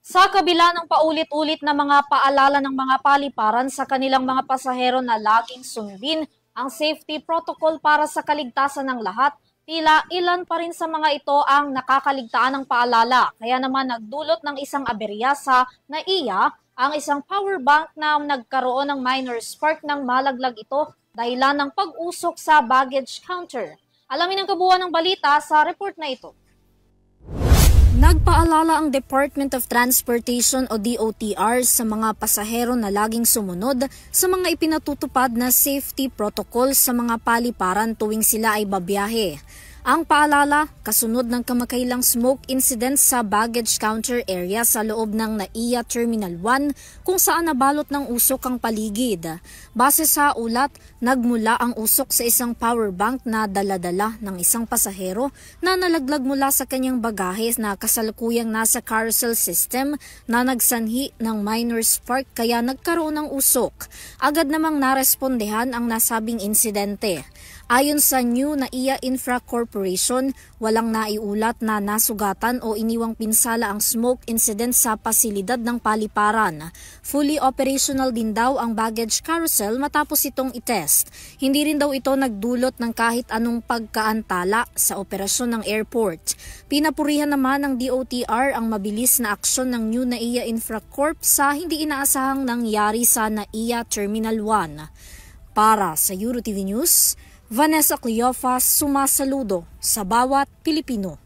Sa kabila ng paulit-ulit na mga paalala ng mga paliparan sa kanilang mga pasahero na laging sundin ang safety protocol para sa kaligtasan ng lahat, tila ilan pa rin sa mga ito ang nakakaligtaan ng paalala. Kaya naman nagdulot ng isang aberya sa NAIA ang isang power bank na nagkaroon ng minor spark ng malaglag ito dahilan ng pag-usok sa baggage counter. Alamin ang kabuuan ng balita sa report na ito. Nagpaalala ang Department of Transportation o DOTR sa mga pasahero na laging sumunod sa mga ipinatutupad na safety protocol sa mga paliparan tuwing sila ay babiyahe. Ang paalala, kasunod ng kamakailang smoke incident sa baggage counter area sa loob ng NAIA Terminal 1 kung saan nabalot ng usok ang paligid. Base sa ulat, nagmula ang usok sa isang power bank na dala-dala ng isang pasahero na nalaglag mula sa kanyang bagahe na kasalukuyang nasa carousel system na nagsanhi ng minor spark kaya nagkaroon ng usok. Agad namang narespondehan ang nasabing insidente. Ayon sa New NAIA Infra Corporation, walang naiulat na nasugatan o iniwang pinsala ang smoke incident sa pasilidad ng paliparan. Fully operational din daw ang baggage carousel matapos itong itest. Hindi rin daw ito nagdulot ng kahit anong pagkaantala sa operasyon ng airport. Pinapurihan naman ng DOTR ang mabilis na aksyon ng New NAIA Infra Corp sa hindi inaasahang nangyari sa NAIA Terminal 1. Para sa EuroTV News, Vanessa Cleofas sumasaludo sa bawat Pilipino.